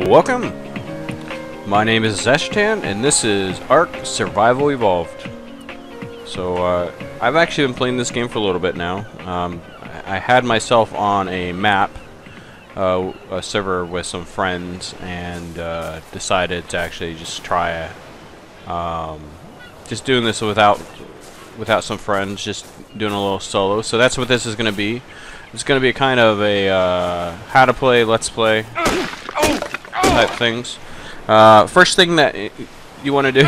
Welcome! My name is Zezashetan, and this is Ark Survival Evolved. So, I've actually been playing this game for a little bit now. I had myself on a map, a server with some friends, and decided to actually just try just doing this without some friends, just doing a little solo. So that's what this is going to be. It's going to be kind of a how to play, let's play type things. First thing that you want to do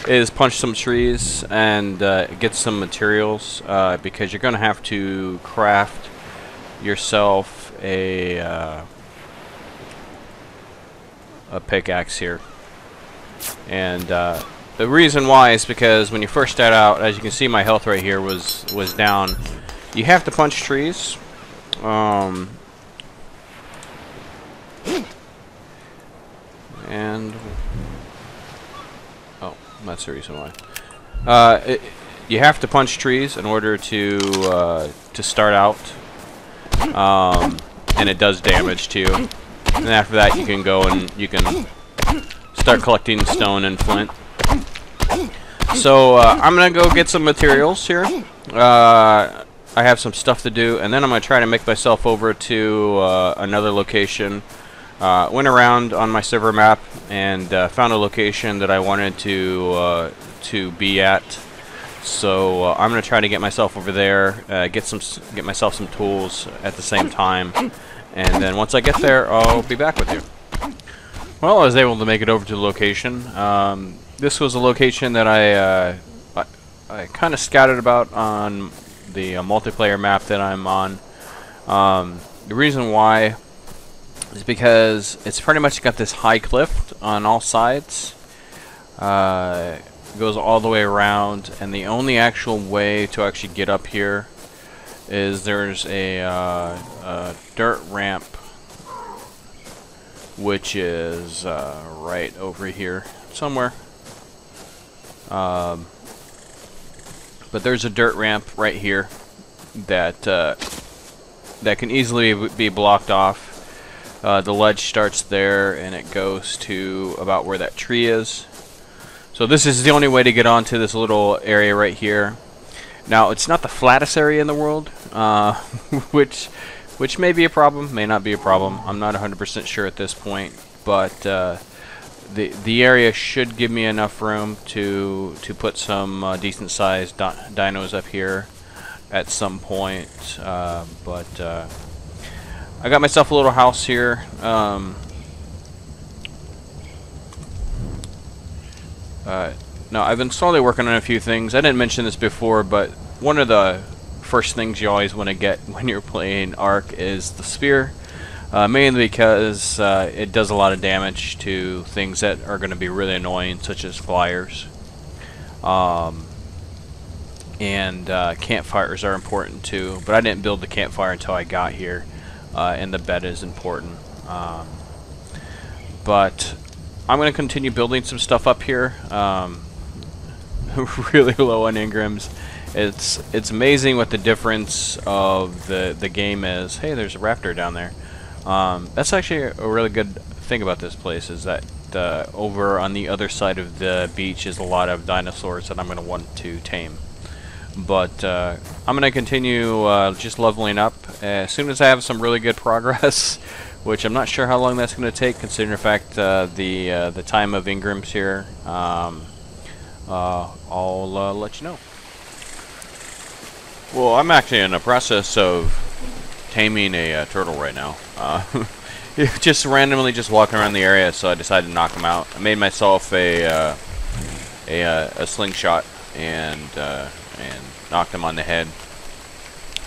is punch some trees and get some materials, because you're going to have to craft yourself a pickaxe here. And the reason why is because when you first start out, as you can see, my health right here was down. You have to punch trees. And oh, that's the reason why. You have to punch trees in order to start out, and it does damage to you. And after that, you can go and you can start collecting stone and flint. So I'm gonna go get some materials here. I have some stuff to do, and then I'm gonna try to make myself over to another location. Went around on my server map and found a location that I wanted to be at. So I'm gonna try to get myself over there, get myself some tools at the same time, and then once I get there, I'll be back with you. Well, I was able to make it over to the location. This was a location that I kind of scouted about on the multiplayer map that I'm on. The reason why is because it's pretty much got this high cliff on all sides. It goes all the way around, and the only actual way to actually get up here is there's a dirt ramp, which is right over here somewhere. But there's a dirt ramp right here that that can easily be blocked off. The ledge starts there, and it goes to about where that tree is. So this is the only way to get onto this little area right here. Now, it's not the flattest area in the world, which may be a problem, may not be a problem. I'm not 100% sure at this point, but the area should give me enough room to put some decent sized dinos up here at some point. But I got myself a little house here. No, I've been slowly working on a few things. I didn't mention this before, but one of the first things you always want to get when you're playing Ark is the spear. Mainly because it does a lot of damage to things that are going to be really annoying, such as flyers. And campfires are important too, but I didn't build the campfire until I got here, and the bed is important. But I'm going to continue building some stuff up here. Really low on engrams. It's amazing what the difference of the game is. Hey, there's a raptor down there. That's actually a really good thing about this place, is that over on the other side of the beach is a lot of dinosaurs that I'm going to want to tame. But I'm going to continue just leveling up as soon as I have some really good progress, which I'm not sure how long that's going to take, considering the fact the time of engrams here. I'll let you know. Well, I'm actually in the process of taming a turtle right now. Just randomly just walking around the area, so I decided to knock him out. I made myself a slingshot and knocked him on the head.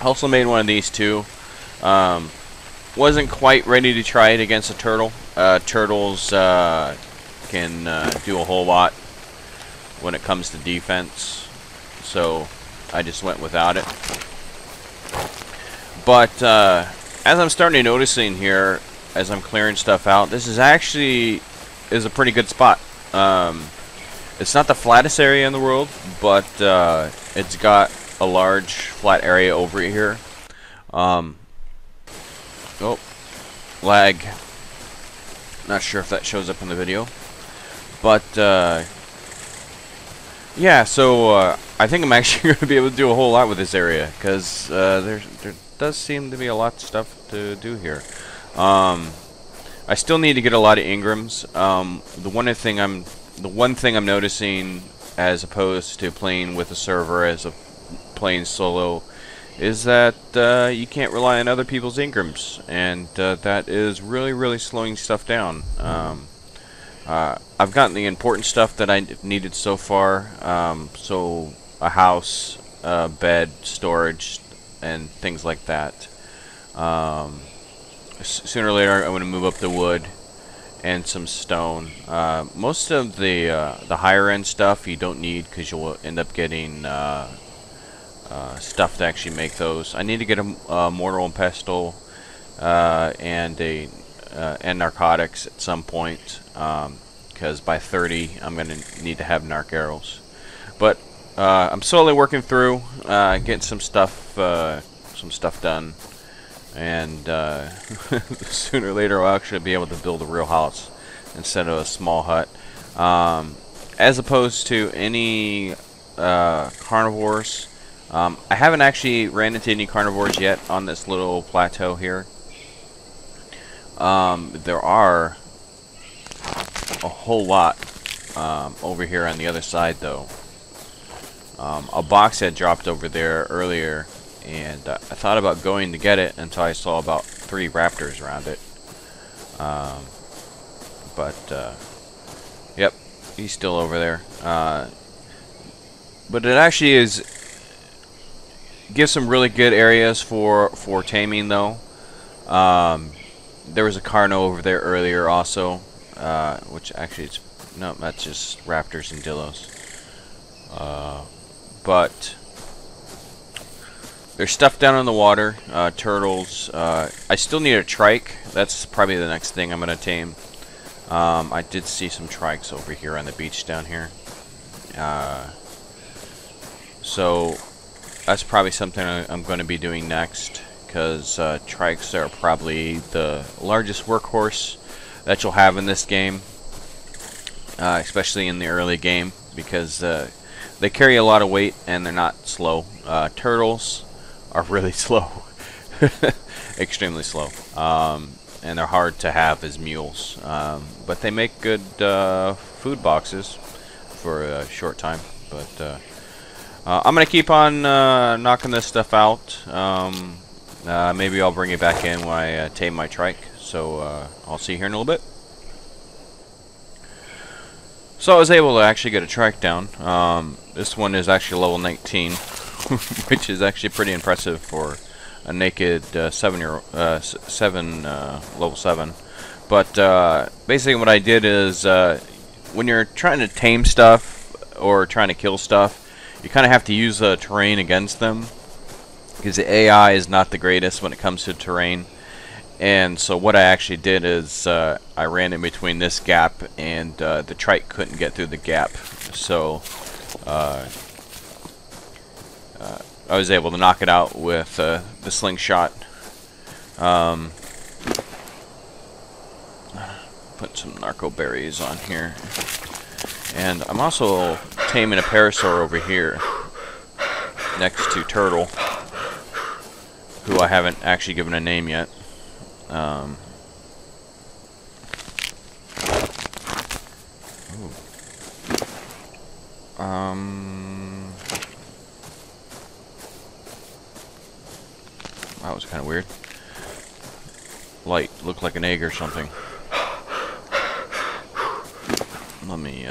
I also made one of these too. Wasn't quite ready to try it against a turtle. Turtles can do a whole lot when it comes to defense, so I just went without it. But as I'm starting to noticing here, as I'm clearing stuff out, this is actually a pretty good spot. It's not the flattest area in the world, but it's got a large flat area over here. Oh, lag. Not sure if that shows up in the video. But, yeah, so I think I'm actually going to be able to do a whole lot with this area, because there does seem to be a lot of stuff to do here. I still need to get a lot of Ingrams. The one thing I'm noticing, as opposed to playing with a server as a playing solo, is that you can't rely on other people's Ingrams, and that is really slowing stuff down. I've gotten the important stuff that I needed so far, so a house, bed, storage, and things like that. Sooner or later, I'm going to move up the wood and some stone. Most of the higher end stuff you don't need, because you'll end up getting stuff to actually make those. I need to get a mortar and pestle and narcotics at some point, because by 30 I'm going to need to have narc arrows. But I'm slowly working through, getting some stuff done. And sooner or later I'll actually be able to build a real house instead of a small hut. As opposed to any carnivores, I haven't actually ran into any carnivores yet on this little plateau here. There are a whole lot over here on the other side, though. A box had dropped over there earlier, and I thought about going to get it until I saw about 3 raptors around it. Yep, he's still over there. But it actually gives some really good areas for taming, though. There was a carno over there earlier also, which actually no, that's just raptors and dillos. But there's stuff down in the water, turtles. I still need a trike. That's probably the next thing I'm going to tame. I did see some trikes over here on the beach down here. So that's probably something I'm going to be doing next, because trikes are probably the largest workhorse that you'll have in this game, especially in the early game, because they carry a lot of weight and they're not slow. Turtles are really slow, extremely slow, and they're hard to have as mules, but they make good food boxes for a short time. But I'm gonna keep on knocking this stuff out. Maybe I'll bring it back in when I tame my trike, so I'll see you here in a little bit. So I was able to actually get a trike down. This one is actually level 19, which is actually pretty impressive for a naked level 7. But basically what I did is, when you're trying to tame stuff or trying to kill stuff, you kind of have to use the terrain against them, because the AI is not the greatest when it comes to terrain. And so what I actually did is I ran in between this gap, and the trike couldn't get through the gap. So I was able to knock it out with the slingshot. Put some narco berries on here. And I'm also taming a parasaur over here next to Turtle, who I haven't actually given a name yet. That was kind of weird. Light looked like an egg or something. Let me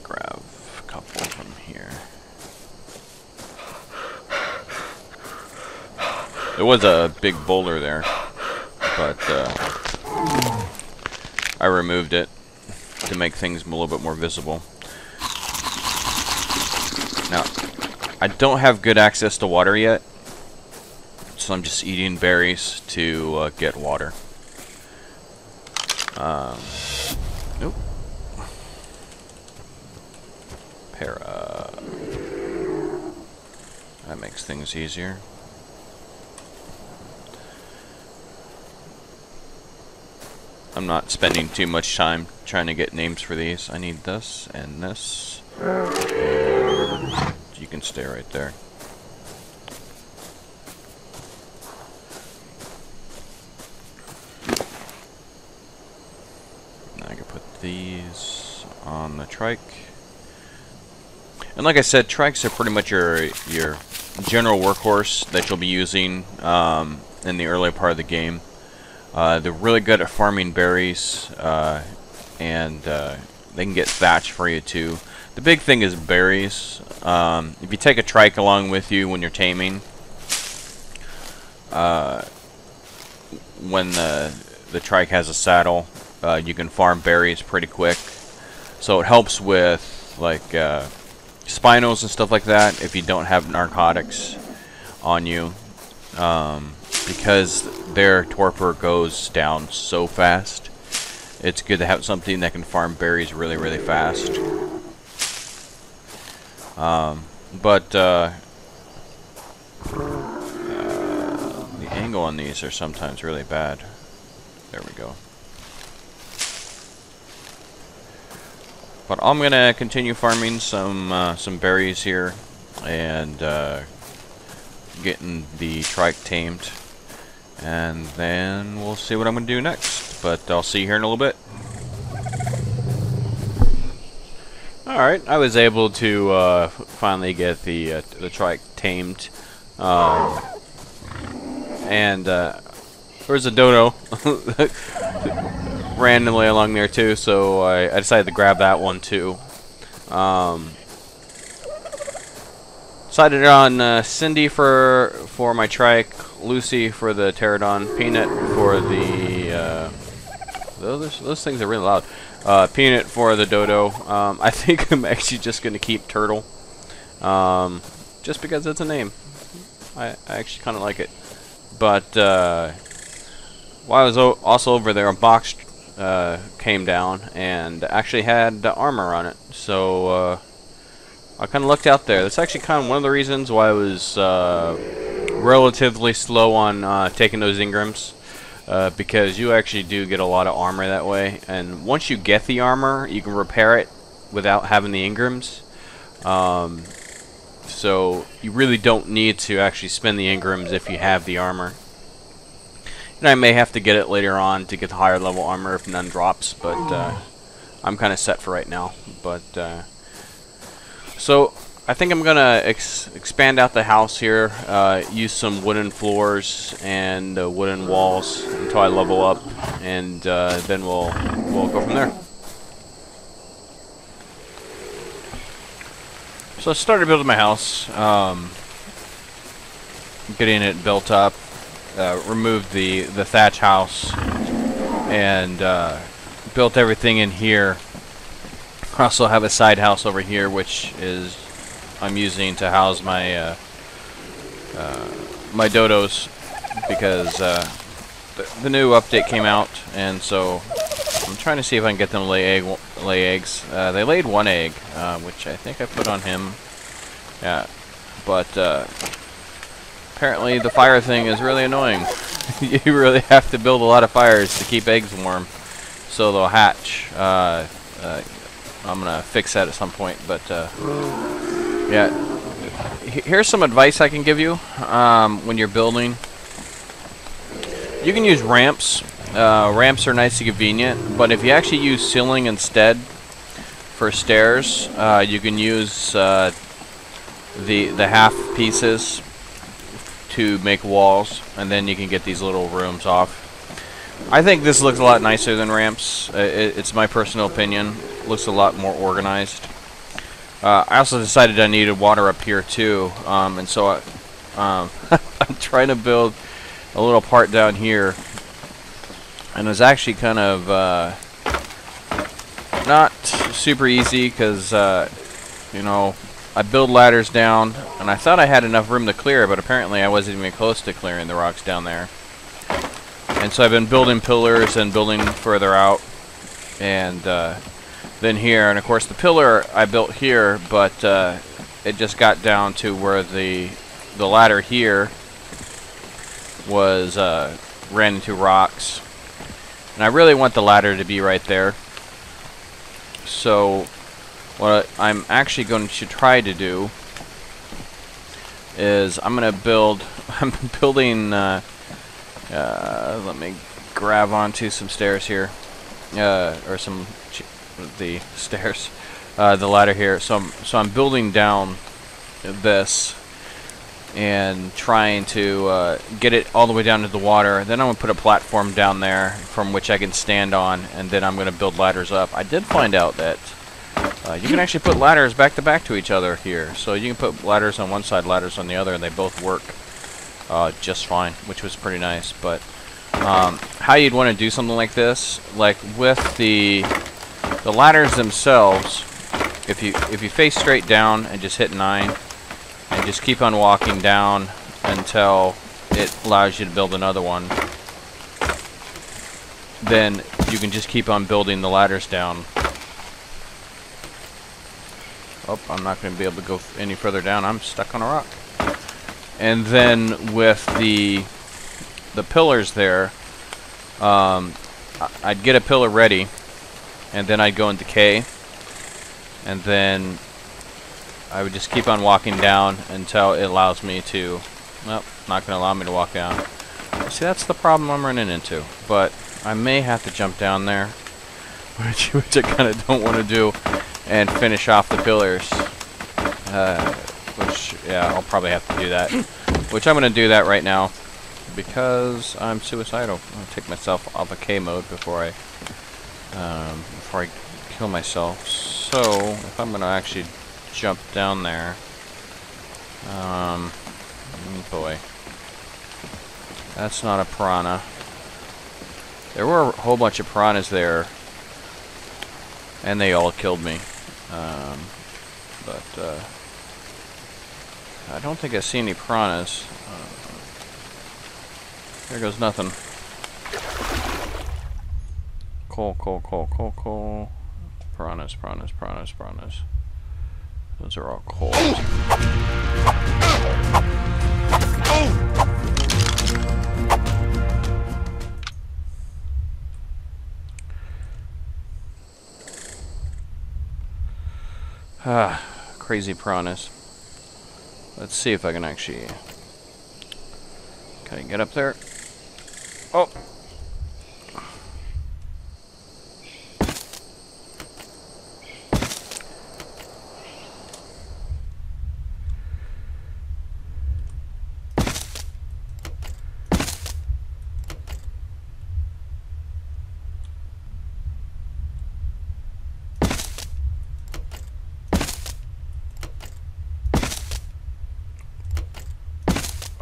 grab a couple from here. There was a big boulder there, but I removed it to make things a little bit more visible. Now, I don't have good access to water yet, so I'm just eating berries to get water. Nope. That makes things easier. I'm not spending too much time trying to get names for these. I need this and this. And you can stay right there. Now I can put these on the trike. And like I said, trikes are pretty much your general workhorse that you'll be using in the early part of the game. They're really good at farming berries, and they can get thatch for you too. The big thing is berries. If you take a trike along with you when you're taming, when the trike has a saddle, you can farm berries pretty quick. So it helps with like spinos and stuff like that if you don't have narcotics on you, because their torpor goes down so fast. It's good to have something that can farm berries really, really fast. But the angle on these are sometimes really bad. There we go. But I'm gonna continue farming some berries here and getting the trike tamed, and then we'll see what I'm gonna do next. But I'll see you here in a little bit. All right, I was able to finally get the trike tamed, and there was a dodo randomly along there too, so I decided to grab that one too. Decided on Cindy for my trike, Lucy for the pterodon, Peanut for the those things are really loud. Peanut for the dodo. I think I'm actually just gonna keep Turtle, just because it's a name. I actually kind of like it. But while I was also over there, a box came down and actually had armor on it. So I kind of looked out there. That's actually kind of one of the reasons why I was relatively slow on taking those Ingrams, because you actually do get a lot of armor that way. And once you get the armor, you can repair it without having the Ingrams. So you really don't need to actually spend the Ingrams if you have the armor. And I may have to get it later on to get the higher level armor if none drops, but I'm kind of set for right now. But so I think I'm gonna expand out the house here, use some wooden floors and wooden walls until I level up, and then we'll go from there. So I started building my house, getting it built up. Removed the thatch house and built everything in here. I also have a side house over here, which is I'm using to house my my dodos, because the new update came out, and so I'm trying to see if I can get them to lay eggs. They laid one egg, which I think I put on him. Yeah, but apparently the fire thing is really annoying. You really have to build a lot of fires to keep eggs warm, so they'll hatch. I'm gonna fix that at some point, but yeah. Here's some advice I can give you when you're building. You can use ramps. Ramps are nice and convenient, but if you actually use ceiling instead for stairs, you can use the half pieces to make walls, and then you can get these little rooms off. I think this looks a lot nicer than ramps. It's my personal opinion. Looks a lot more organized. I also decided I needed water up here too, and so I'm trying to build a little part down here, and it's actually kind of not super easy, because you know, I build ladders down, and I thought I had enough room to clear, but apparently I wasn't even close to clearing the rocks down there. And so I've been building pillars and building further out, and then here, and of course the pillar I built here, but it just got down to where the ladder here was ran into rocks, And I really want the ladder to be right there. So what I'm actually going to try to do is I'm going to build, I'm building, let me grab onto some stairs here, or the stairs, the ladder here. So I'm building down this and trying to get it all the way down to the water. Then I'm going to put a platform down there from which I can stand on, and then I'm going to build ladders up. I did find out that you can actually put ladders back to back to each other here. So you can put ladders on one side, ladders on the other, and they both work just fine, which was pretty nice. But how you'd want to do something like this, like with the ladders themselves, if you face straight down and just hit 9, and just keep on walking down until it allows you to build another one, then you can just keep on building the ladders down. Oh, I'm not going to be able to go any further down. I'm stuck on a rock. And then with the pillars there, I'd get a pillar ready, and then I'd go into K, and then I would just keep on walking down until it allows me to... Well, not going to allow me to walk down. See, that's the problem I'm running into. But I may have to jump down there, which I kind of don't want to do, and finish off the pillars. Which, yeah, I'll probably have to do that. Which I'm going to do that right now, because I'm suicidal. I'm going to take myself off of K mode before I kill myself. So, if I'm going to actually jump down there, boy, that's not a piranha. There were a whole bunch of piranhas there, and they all killed me. But I don't think I see any piranhas. There goes nothing. Coal. Piranhas. Those are all coals. Crazy piranhas. Let's see if I can actually... Can I get up there? Oh!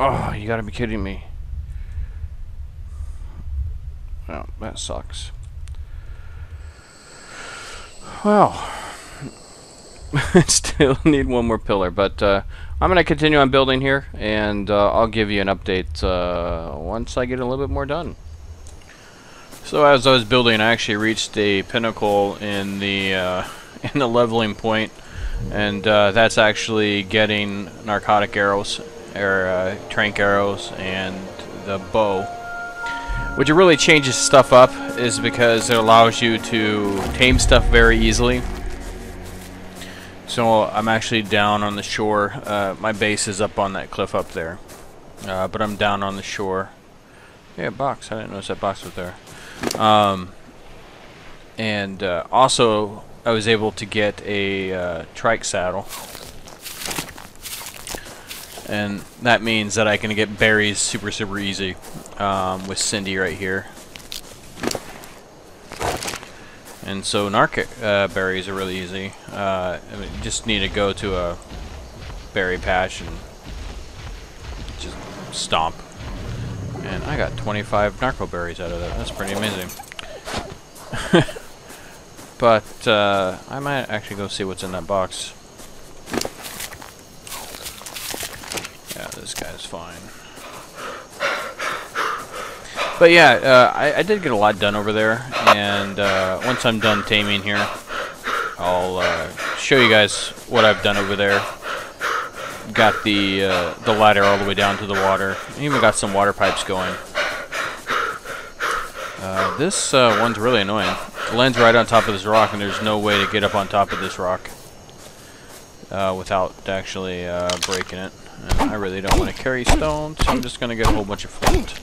Oh, you gotta be kidding me. Well, that sucks. Well, I still need one more pillar, but I'm gonna continue on building here, and I'll give you an update once I get a little bit more done. So as I was building, I actually reached a pinnacle in the leveling point, and that's actually getting narcotic arrows, or trank arrows, and the bow. Which really changes stuff up is because it allows you to tame stuff very easily. So I'm actually down on the shore. My base is up on that cliff up there, but I'm down on the shore. Yeah, box. I didn't notice that box was there. And also, I was able to get a trike saddle. And that means that I can get berries super easy with Cindy right here. And so berries are really easy. I mean, you just need to go to a berry patch and just stomp. And I got 25 narco berries out of that. That's pretty amazing. But I might actually go see what's in that box. This guy's fine. But yeah, I did get a lot done over there, and once I'm done taming here, I'll show you guys what I've done over there. Got the ladder all the way down to the water. I even got some water pipes going. This one's really annoying. It lands right on top of this rock, and there's no way to get up on top of this rock without actually breaking it. And I really don't want to carry stone, so I'm just going to get a whole bunch of flint.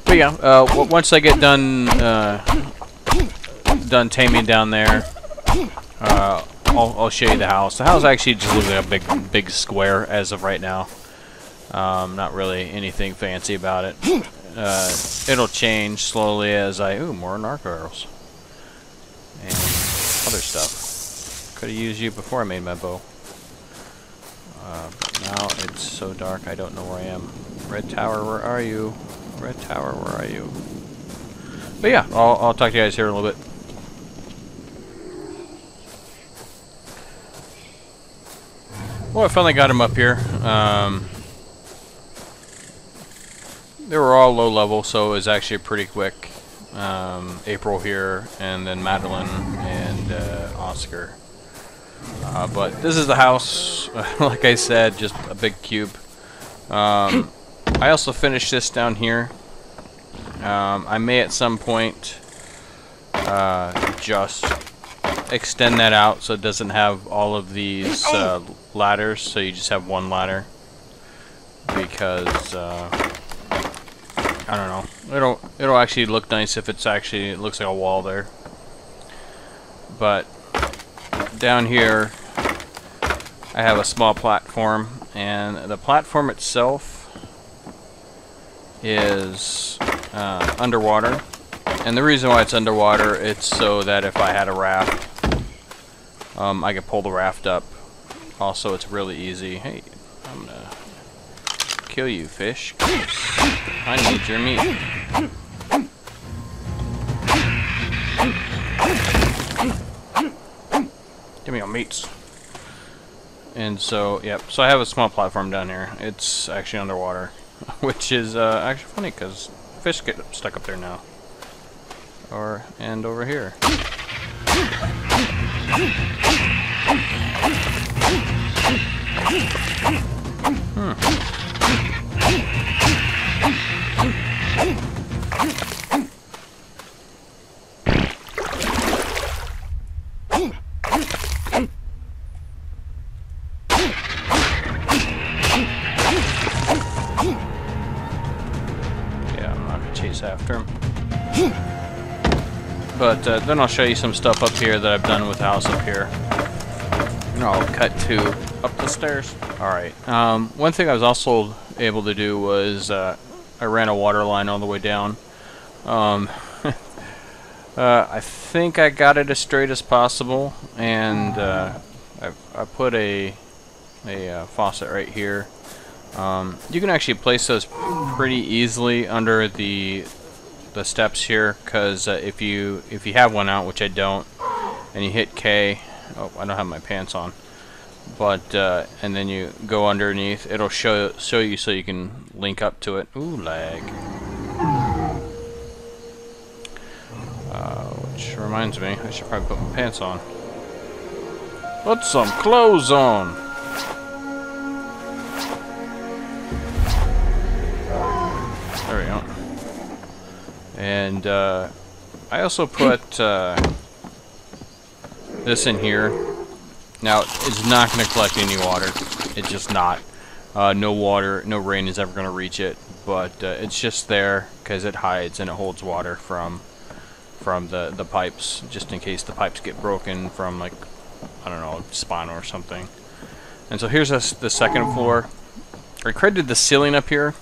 But yeah, once I get done taming down there, I'll show you the house. The house actually just looks like a big square as of right now. Not really anything fancy about it. It'll change slowly as I... Ooh, more narco arrows. And other stuff. Could have used you before I made my bow. But now it's so dark I don't know where I am. Red Tower, where are you? Red Tower, where are you? But yeah, I'll talk to you guys here in a little bit. Well, I finally got him up here. They were all low level, so it was actually pretty quick. April here, and then Madeline and Oscar. But this is the house. Like I said, just a big cube. I also finished this down here. I may at some point just extend that out so it doesn't have all of these ladders, so you just have one ladder. Because I don't know. It'll actually look nice if it looks like a wall there. But down here I have a small platform, and the platform itself is underwater. And the reason why it's underwater, it's so that if I had a raft, I could pull the raft up. Also, it's really easy. Hey, I'm gonna kill you, fish. I need your meat. Give me your meats. And so, yep. So I have a small platform down here. It's actually underwater, which is actually funny because fish get stuck up there now. And over here. Yeah, I'm not gonna chase after him. But then I'll show you some stuff up here that I've done with the house up here. And I'll cut to up the stairs. Alright, one thing I was also able to do was I ran a water line all the way down. I think I got it as straight as possible, and I put a faucet right here. You can actually place those pretty easily under the steps here, because if you have one out, which I don't, and you hit K, oh, I don't have my pants on, but and then you go underneath, it'll show you so you can link up to it. Ooh, lag. Which reminds me, I should probably put my pants on. Put some clothes on. There we go. And I also put this in here. Now, it's not going to collect any water. It's just not. No water, no rain is ever going to reach it. But it's just there because it hides and it holds water from the pipes, just in case the pipes get broken from, like, I don't know, spawn or something. And so here's the second floor. I created the ceiling up here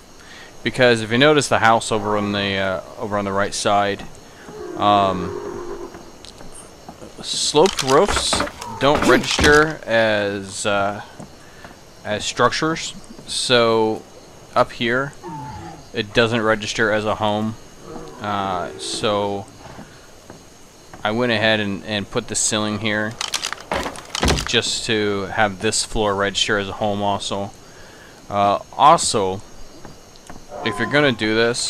because if you notice the house over on the right side, sloped roofs don't register as structures. So up here, it doesn't register as a home. So I went ahead and put the ceiling here just to have this floor register as a home also. Also, if you're going to do this,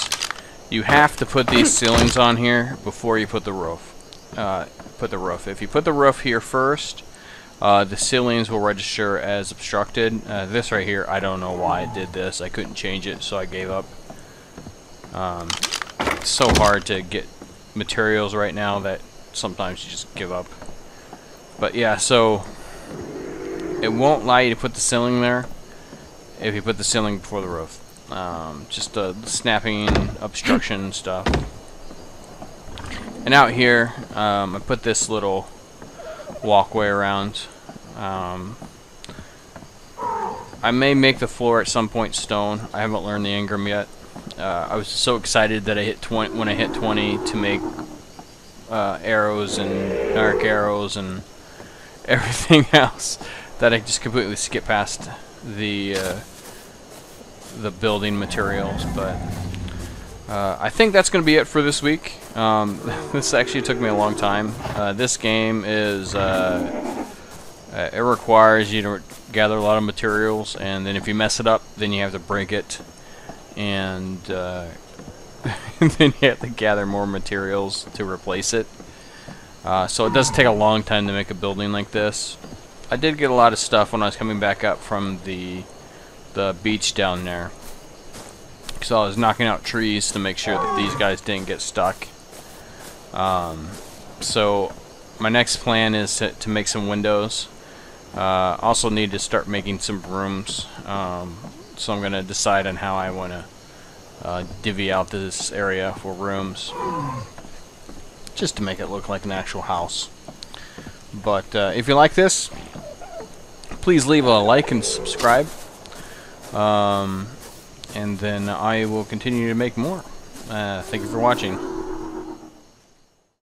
you have to put these ceilings on here before you put the roof. If you put the roof here first, the ceilings will register as obstructed. This right here, I don't know why I did this. I couldn't change it, so I gave up. It's so hard to get materials right now that sometimes you just give up. But yeah, so it won't allow you to put the ceiling there if you put the ceiling before the roof. Just snapping obstruction stuff. And out here, I put this little walkway around. I may make the floor at some point stone. I haven't learned the Ingram yet. I was so excited that I hit 20 when I hit 20 to make arrows and arc arrows and everything else that I just completely skipped past the building materials. But I think that's going to be it for this week. This actually took me a long time. This game is it requires you to gather a lot of materials, and then if you mess it up, then you have to break it, and then you have to gather more materials to replace it. So it does take a long time to make a building like this. I did get a lot of stuff when I was coming back up from the beach down there. So I was knocking out trees to make sure that these guys didn't get stuck. So my next plan is to make some windows. Also need to start making some rooms. So I'm going to decide on how I want to divvy out this area for rooms, just to make it look like an actual house. But if you like this, please leave a like and subscribe. And then I will continue to make more. Thank you for watching.